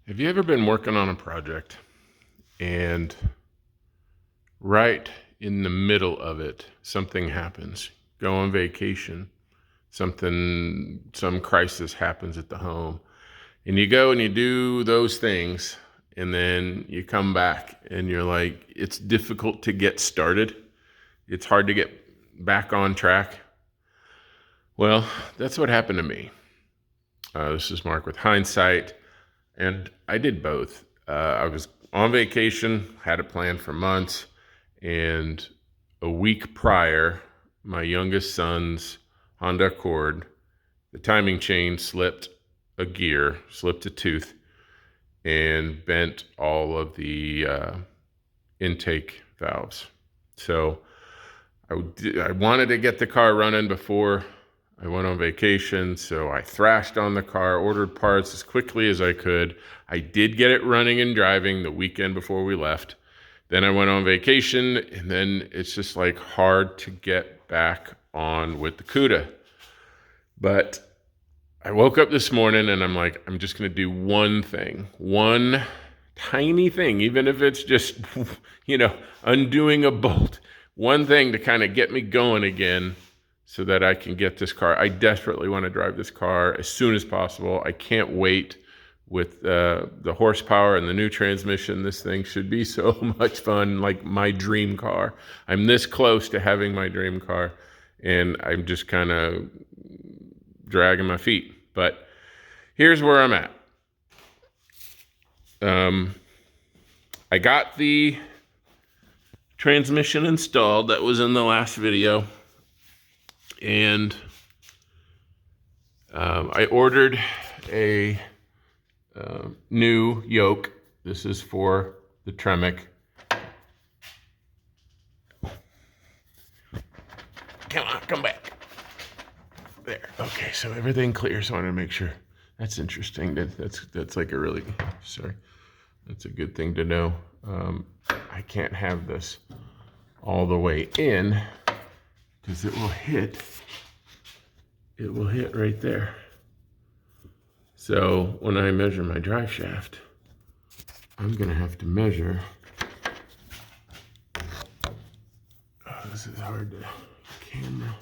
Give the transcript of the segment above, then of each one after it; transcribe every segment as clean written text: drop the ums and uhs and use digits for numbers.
Have you ever been working on a project and right in the middle of it, something happens? Go on vacation, some crisis happens at the home, and you go and you do those things, and then you come back and you're like, it's difficult to get started. It's hard to get back on track. Well, that's what happened to me. This is Mark with Hindsight. And I did both. I was on vacation, had it planned for months, and a week prior, my youngest son's Honda Accord, the timing chain slipped a gear, slipped a tooth, and bent all of the intake valves. So I wanted to get the car running before I went on vacation, so I thrashed on the car, ordered parts as quickly as I could. I did get it running and driving the weekend before we left. Then I went on vacation, and then it's just like hard to get back on with the CUDA. But I woke up this morning and I'm like, I'm just going to do one thing, one tiny thing, even if it's just, undoing a bolt, one thing to kind of get me going again, so that I can get this car. I desperately want to drive this car as soon as possible. I can't wait with the horsepower and the new transmission. This thing should be so much fun, like my dream car. I'm this close to having my dream car, and I'm just kind of dragging my feet. But here's where I'm at. I got the transmission installed that was in the last video. And I ordered a new yoke. This is for the Tremec. Come on, come back. There. Okay, so everything clear. So I want to make sure. That's interesting. That's like a really, sorry. That's a good thing to know. I can't have this all the way in, because it will hit right there. So when I measure my drive shaft, I'm gonna have to measure. Oh, this is hard to camera.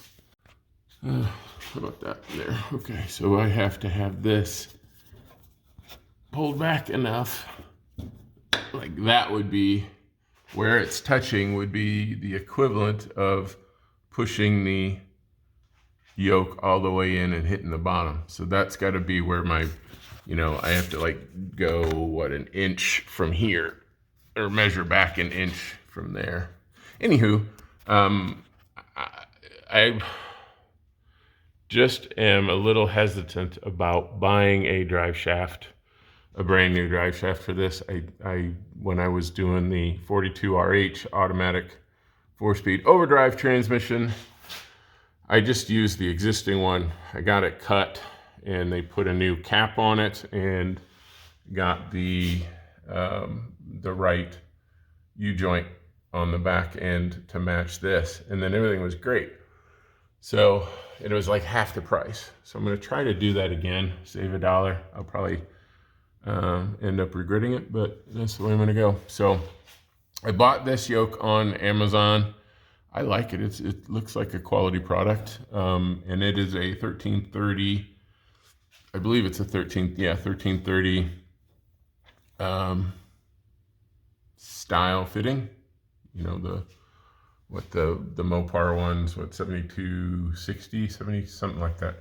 How about that there? Okay, so I have to have this pulled back enough, like that would be where it's touching, would be the equivalent of pushing the yoke all the way in and hitting the bottom. So that's got to be where my, I have to like go, an inch from here, or measure back an inch from there. Anywho, I just am a little hesitant about buying a brand new drive shaft for this. When I was doing the 42RH automatic 4-speed overdrive transmission, I just used the existing one. I got it cut, and they put a new cap on it, and got the right U-joint on the back end to match this, and then everything was great. So it was like half the price. So I'm going to try to do that again, save $1. I'll probably end up regretting it, but that's the way I'm going to go. So I bought this yoke on Amazon. I like it. It looks like a quality product, and it is a 1330. I believe it's a 1330 style fitting. The Mopar ones, 7260, 70, something like that.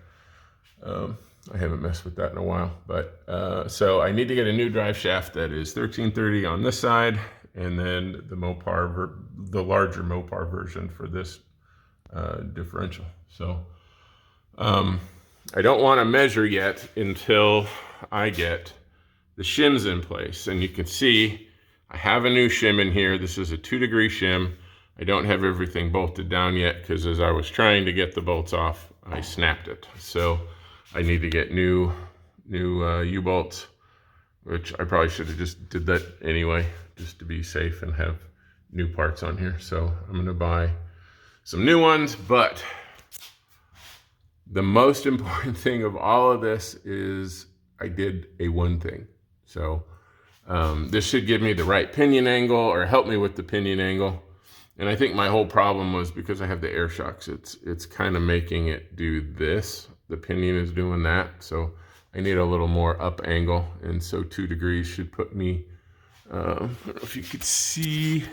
I haven't messed with that in a while, but so I need to get a new drive shaft that is 1330 on this side, and then the larger Mopar version for this differential. So I don't want to measure yet until I get the shims in place. And you can see I have a new shim in here. This is a 2-degree shim. I don't have everything bolted down yet, because as I was trying to get the bolts off, I snapped it. So I need to get new U-bolts, which I probably should have just did that anyway, just to be safe and have new parts on here. So I'm going to buy some new ones, but the most important thing of all of this is I did a one thing. So this should give me the right pinion angle or help me with the pinion angle. And I think my whole problem was because I have the air shocks, it's kind of making it do this. The pinion is doing that. So I need a little more up angle. And so 2 degrees should put me, I don't know if you could see,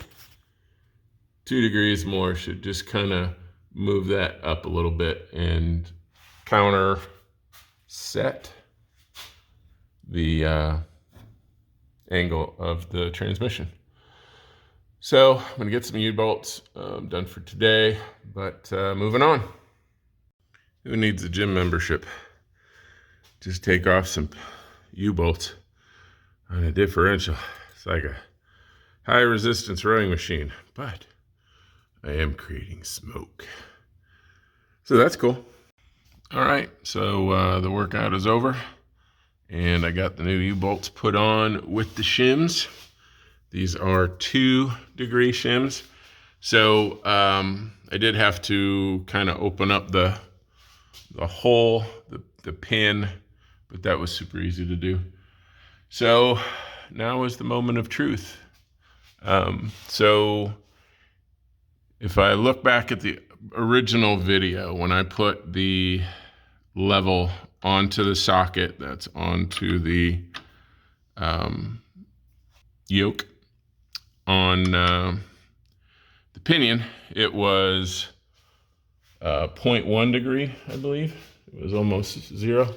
2 degrees more should just kind of move that up a little bit and counter set the angle of the transmission. So I'm gonna get some U-bolts done for today, but moving on. Who needs a gym membership? Just take off some U-bolts on a differential. It's like a high resistance rowing machine, but I am creating smoke. So that's cool. All right, so the workout is over and I got the new U-bolts put on with the shims. These are 2 degree shims. So I did have to kind of open up the hole, the pin, but that was super easy to do. So now is the moment of truth. So if I look back at the original video, when I put the level onto the socket that's onto the yoke on the pinion, it was 0.1 degree, I believe. It was almost 0.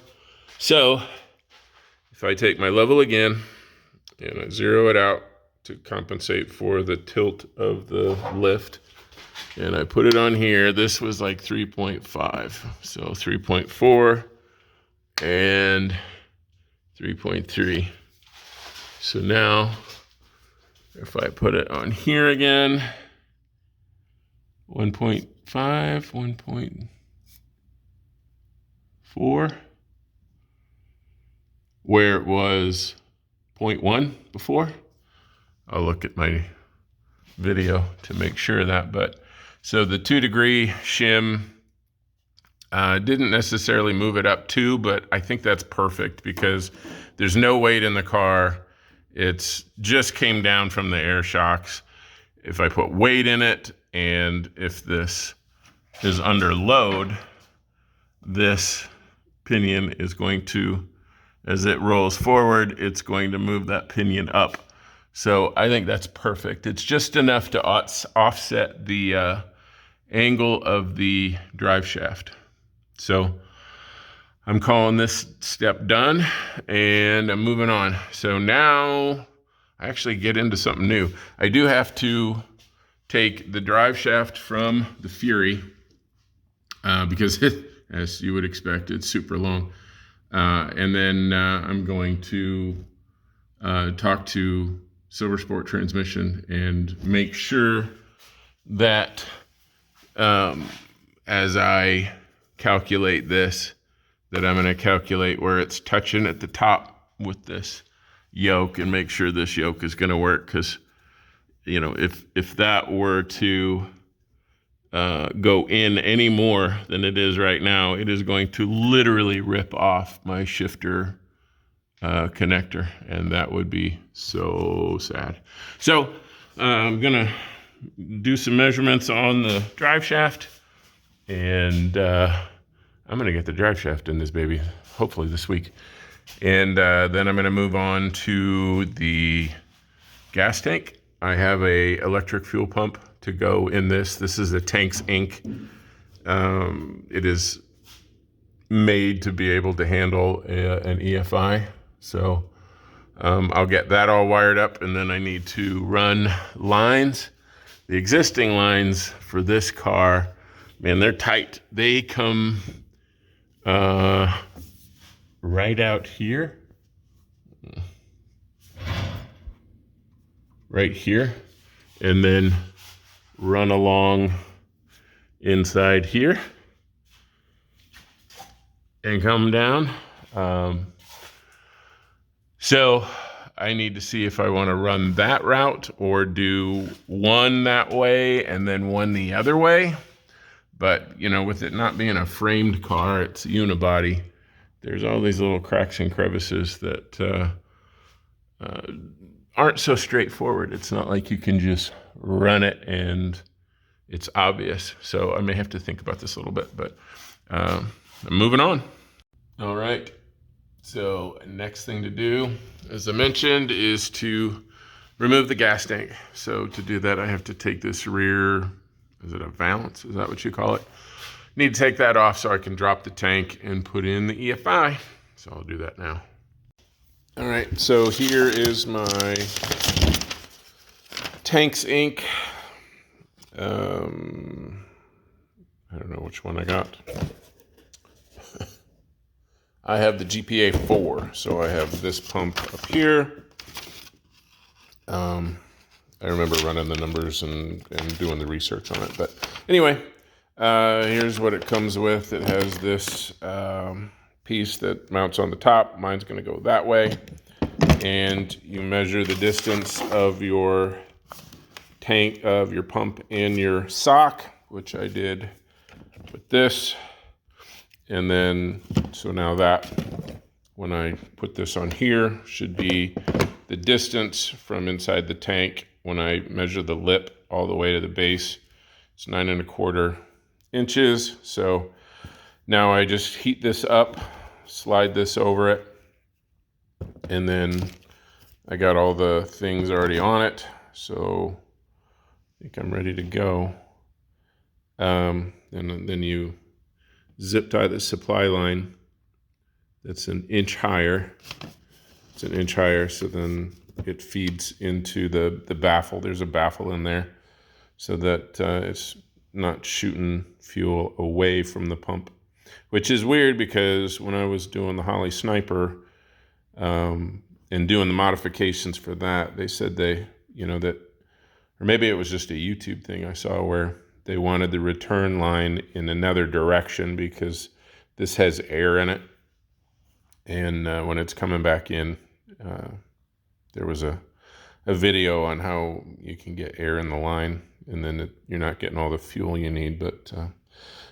So if I take my level again and I zero it out to compensate for the tilt of the lift, and I put it on here, this was like 3.5. So 3.4 and 3.3. So now if I put it on here again, 1.5, 1.4, where it was 0.1 before. I'll look at my video to make sure of that. But so the 2 degree shim didn't necessarily move it up 2, but I think that's perfect because there's no weight in the car. It's just came down from the air shocks. If I put weight in it, and if this is under load, this pinion is going to, as it rolls forward, it's going to move that pinion up. So I think that's perfect. It's just enough to offset the angle of the drive shaft. So I'm calling this step done and I'm moving on. So now I actually get into something new. I do have to take the drive shaft from the Fury because as you would expect, it's super long. And then I'm going to talk to Silver Sport Transmission and make sure that as I calculate this, that I'm going to calculate where it's touching at the top with this yoke and make sure this yoke is going to work. Because, you know, if that were to go in any more than it is right now, it is going to literally rip off my shifter connector, and that would be so sad. So I'm going to do some measurements on the drive shaft, and I'm going to get the drive shaft in this baby, hopefully this week. And then I'm going to move on to the gas tank. I have a electric fuel pump to go in this. This is a Tanks Inc. It is made to be able to handle an EFI. So I'll get that all wired up, and then I need to run lines. The existing lines for this car, man, they're tight. They come right out here, right here, and then run along inside here and come down. So I need to see if I want to run that route or do one that way and then one the other way. But, you know, with it not being a framed car, it's unibody. There's all these little cracks and crevices that aren't so straightforward. It's not like you can just run it and it's obvious. So I may have to think about this a little bit, but I'm moving on. All right. So next thing to do, as I mentioned, is to remove the gas tank. So to do that, I have to take this rear, is it a valance? Is that what you call it? Need to take that off so I can drop the tank and put in the EFI. So I'll do that now. All right, so here is my Tanks Inc. I don't know which one I got. I have the GPA 4, so I have this pump up here. I remember running the numbers and doing the research on it. But anyway, here's what it comes with. It has this piece that mounts on the top. Mine's going to go that way. And you measure the distance of your tank, of your pump and your sock, which I did with this. And then, so now that, when I put this on here, should be the distance from inside the tank. When I measure the lip all the way to the base, it's 9 1/4 inches. So now I just heat this up, slide this over it, and then I got all the things already on it. So I think I'm ready to go. And then you zip tie the supply line that's an inch higher. It's an inch higher, so then it feeds into the baffle. There's a baffle in there so that it's not shooting fuel away from the pump, which is weird because when I was doing the Holly Sniper and doing the modifications for that, they said that, or maybe it was just a YouTube thing I saw where they wanted the return line in another direction because this has air in it. And when it's coming back in, there was a video on how you can get air in the line and then you're not getting all the fuel you need, but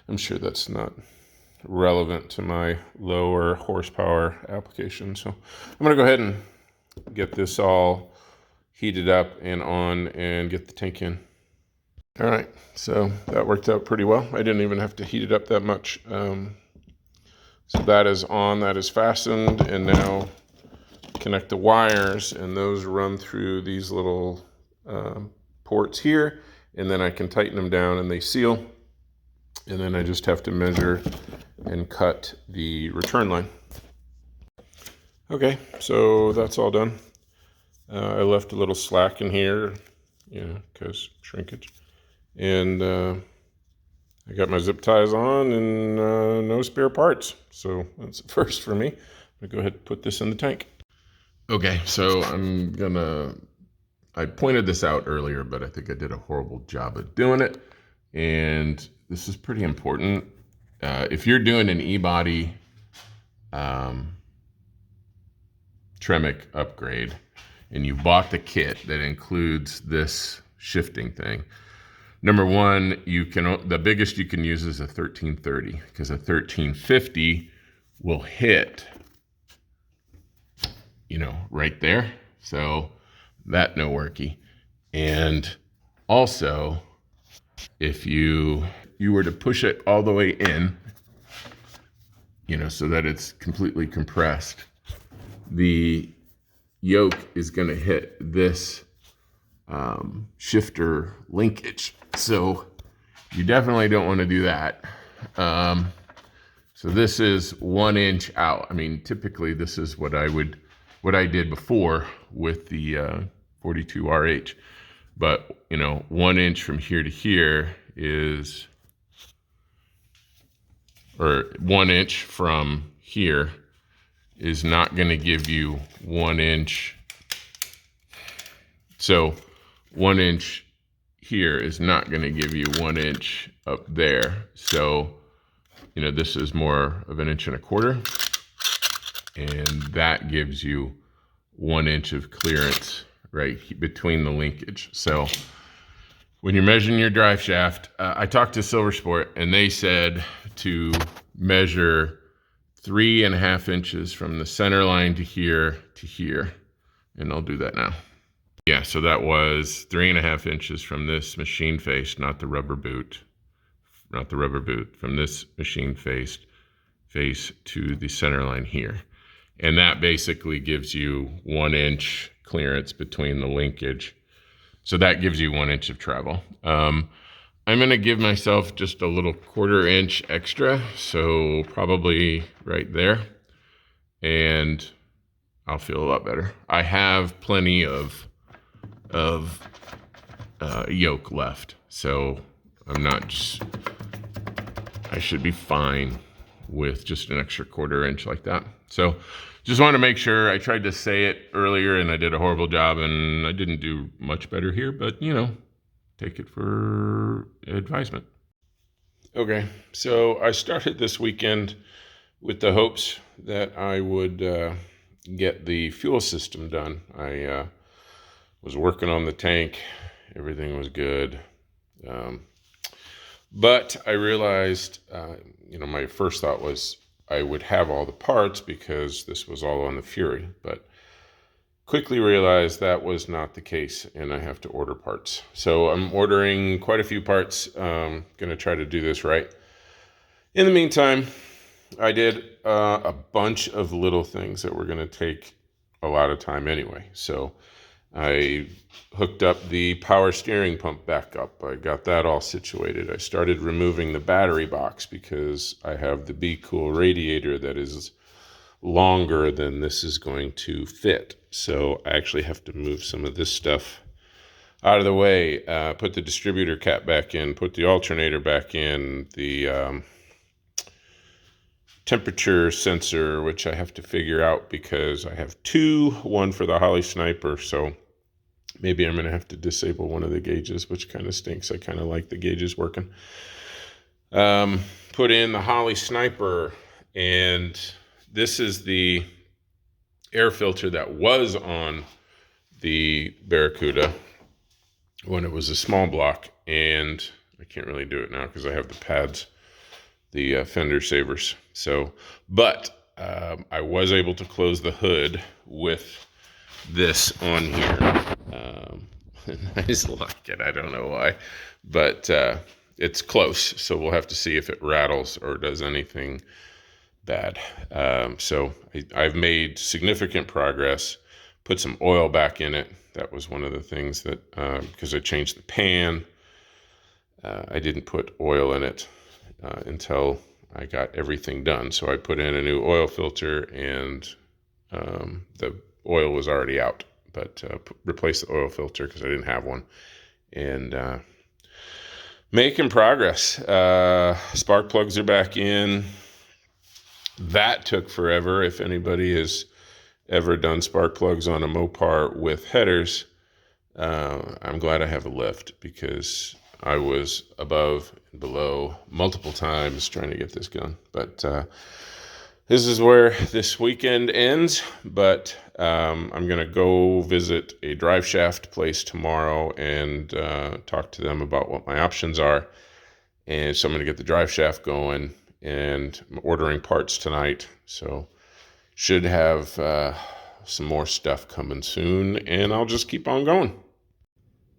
I'm sure that's not relevant to my lower horsepower application. So I'm going to go ahead and get this all heated up and on and get the tank in. All right, so that worked out pretty well. I didn't even have to heat it up that much. So that is on, that is fastened, and now connect the wires, and those run through these little ports here, and then I can tighten them down and they seal. And then I just have to measure and cut the return line. Okay, so that's all done. I left a little slack in here, because shrinkage. And I got my zip ties on and no spare parts. So that's the first for me. I'm gonna go ahead and put this in the tank. Okay, so I pointed this out earlier, but I think I did a horrible job of doing it. And this is pretty important. If you're doing an E-body Tremec upgrade and you bought the kit that includes this shifting thing, number one, the biggest you can use is a 1330 because a 1350 will hit, right there. So that no worky. And also, if you were to push it all the way in, so that it's completely compressed, the yoke is going to hit this shifter linkage. So you definitely don't want to do that. So this is 1 inch out. I mean, typically this is what I did before with the 42 RH. But, 1 inch from here to here is, or 1 inch from here is not going to give you 1 inch. So 1 inch here is not going to give you 1 inch up there. So, this is more of 1 1/4 inch. And that gives you 1 inch of clearance right between the linkage. So when you're measuring your drive shaft, I talked to Silver Sport and they said to measure 3.5 inches from the center line to here, and I'll do that now. Yeah, so that was 3.5 inches from this machine face, not the rubber boot, from this machine face to the center line here. And that basically gives you 1 inch clearance between the linkage. So that gives you 1 inch of travel. I'm gonna give myself just a little 1/4 inch extra, so probably right there, and I'll feel a lot better. I have plenty of yoke left, so I should be fine with just an extra 1/4 inch like that. So just want to make sure. I tried to say it earlier and I did a horrible job, and I didn't do much better here, but take it for advisement. Okay, so I started this weekend with the hopes that I would get the fuel system done. I was working on the tank. Everything was good. But I realized, my first thought was I would have all the parts because this was all on the Fury, but quickly realized that was not the case, and I have to order parts. So I'm ordering quite a few parts. Going to try to do this right. In the meantime, I did a bunch of little things that were going to take a lot of time anyway. So I hooked up the power steering pump back up. I got that all situated. I started removing the battery box because I have the Be Cool radiator that is longer than this is going to fit. So I actually have to move some of this stuff out of the way, put the distributor cap back in, put the alternator back in, the temperature sensor, which I have to figure out because I have two, one for the Holly Sniper, so maybe I'm going to have to disable one of the gauges, which kind of stinks. I kind of like the gauges working. Put in the Holly Sniper, and this is the air filter that was on the Barracuda when it was a small block, and I can't really do it now because I have the pads, the fender savers. So, but I was able to close the hood with this on here. I just like it. I don't know why, but it's close. So we'll have to see if it rattles or does anything bad. So I've made significant progress, put some oil back in it. That was one of the things that, because I changed the pan, I didn't put oil in it until I got everything done. So I put in a new oil filter, and the oil was already out, but replaced the oil filter because I didn't have one. And making progress. Spark plugs are back in. That took forever. If anybody has ever done spark plugs on a Mopar with headers, I'm glad I have a lift because I was above and below multiple times trying to get this going. But this is where this weekend ends. But I'm going to go visit a Driveshaft place tomorrow and talk to them about what my options are. And so I'm going to get the Driveshaft going, and I'm ordering parts tonight. So should have some more stuff coming soon, and I'll just keep on going.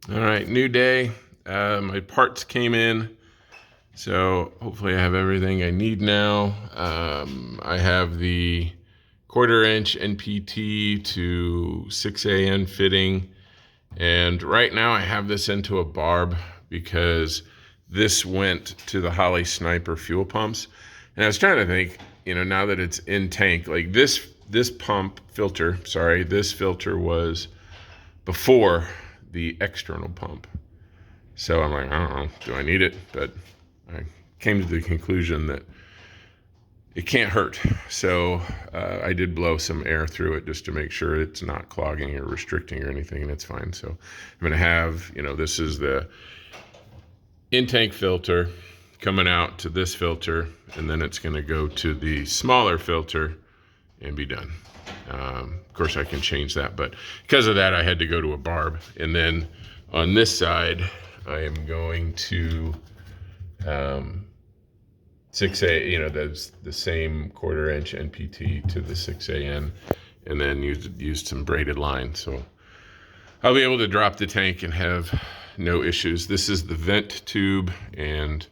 All right, new day. My parts came in, so hopefully I have everything I need now. I have the 1/4 inch NPT to 6AN fitting, and right now I have this into a barb because this went to the Holly Sniper fuel pumps. And I was trying to think, now that it's in tank, like this filter was before the external pump. So I'm like, I don't know, do I need it? But I came to the conclusion that it can't hurt. So I did blow some air through it just to make sure it's not clogging or restricting or anything, and it's fine. So I'm going to have, this is the in-tank filter coming out to this filter, and then it's going to go to the smaller filter and be done. Of course, I can change that, but because of that, I had to go to a barb. And then on this side, I am going to 6A, that's the same 1/4 inch NPT to the 6AN, and then used some braided line. So I'll be able to drop the tank and have no issues. This is the vent tube, and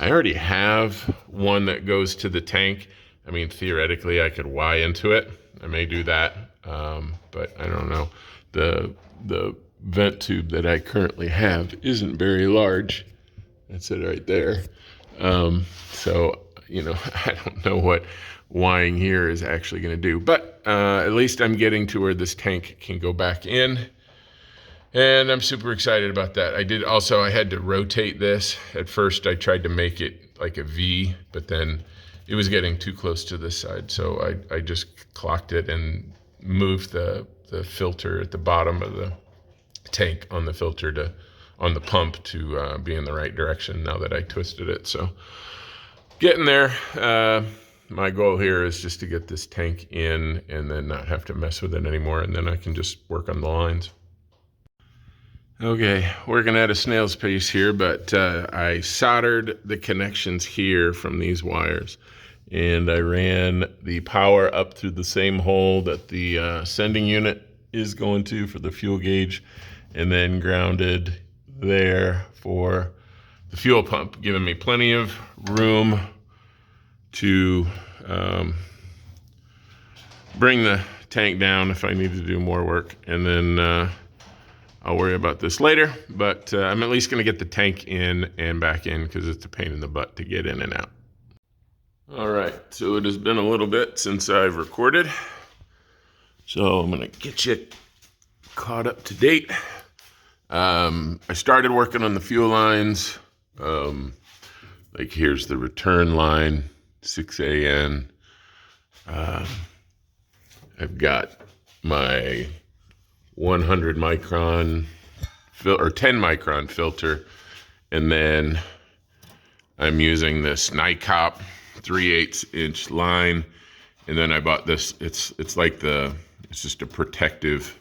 I already have one that goes to the tank. I mean, theoretically, I could Y into it. I may do that, but I don't know. The vent tube that I currently have isn't very large. That's it right there. So, you know, I don't know what Ying here is actually going to do, but at least I'm getting to where this tank can go back in. And I'm super excited about that. I had to rotate this. At first I tried to make it like a V, but then it was getting too close to this side. So I just clocked it and moved the filter at the bottom of the tank on the pump to be in the right direction now that I twisted it. So getting there. My goal here is just to get this tank in and then not have to mess with it anymore. And then I can just work on the lines. Okay, working at a snail's pace here, but I soldered the connections here from these wires, and I ran the power up through the same hole that the sending unit is going to for the fuel gauge, and then grounded there for the fuel pump, giving me plenty of room to bring the tank down if I need to do more work, and then I'll worry about this later, but I'm at least going to get the tank in and back in because it's a pain in the butt to get in and out. All right, so it has been a little bit since I've recorded, so I'm going to get you caught up to date. I started working on the fuel lines. Like here's the return line, 6 AN. I've got my 100 micron or 10 micron filter, and then I'm using this NICOP 3/8 inch line, and then I bought this. It's just a protective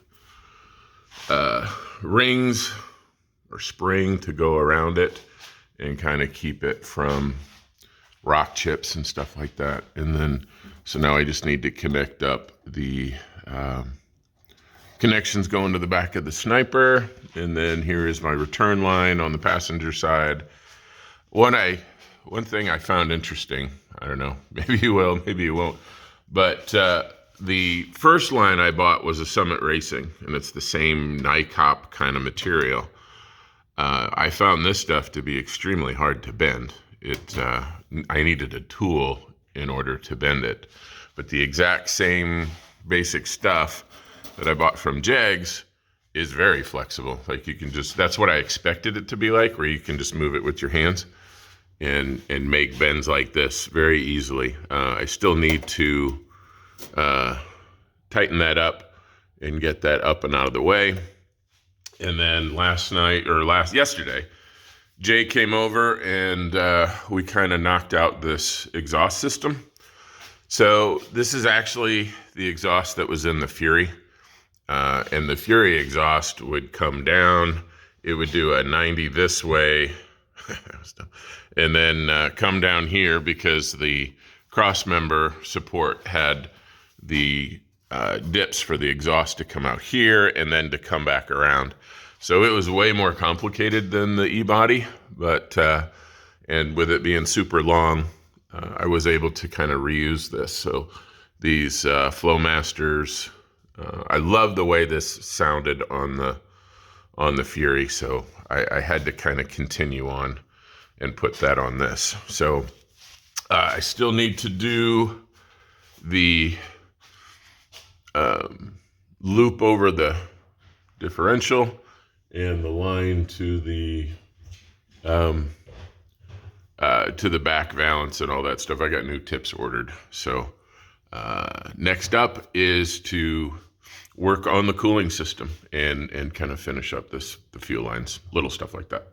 rings or spring to go around it and kind of keep it from rock chips and stuff like that. And then so now I just need to connect up the connections going to the back of the sniper, and then here is my return line on the passenger side. One thing I found interesting, I don't know, maybe you will, maybe you won't, but the first line I bought was a Summit Racing, and it's the same NICOP kind of material. I found this stuff to be extremely hard to bend. I needed a tool in order to bend it, but the exact same basic stuff that I bought from Jegs is very flexible. Like you can that's what I expected it to be like, where you can just move it with your hands and make bends like this very easily. I still need to tighten that up and get that up and out of the way. And then yesterday, Jay came over and we kind of knocked out this exhaust system. So this is actually the exhaust that was in the Fury. And the Fury exhaust would come down. It would do a 90 this way, and then come down here because the cross member support had the dips for the exhaust to come out here and then to come back around. So it was way more complicated than the e-body, but and with it being super long, I was able to kind of reuse this. So these Flowmasters. I love the way this sounded on the Fury, so I had to kind of continue on and put that on this. So I still need to do the loop over the differential and the line to the back valance and all that stuff. I got new tips ordered. So next up is to work on the cooling system and kind of finish up the fuel lines, little stuff like that.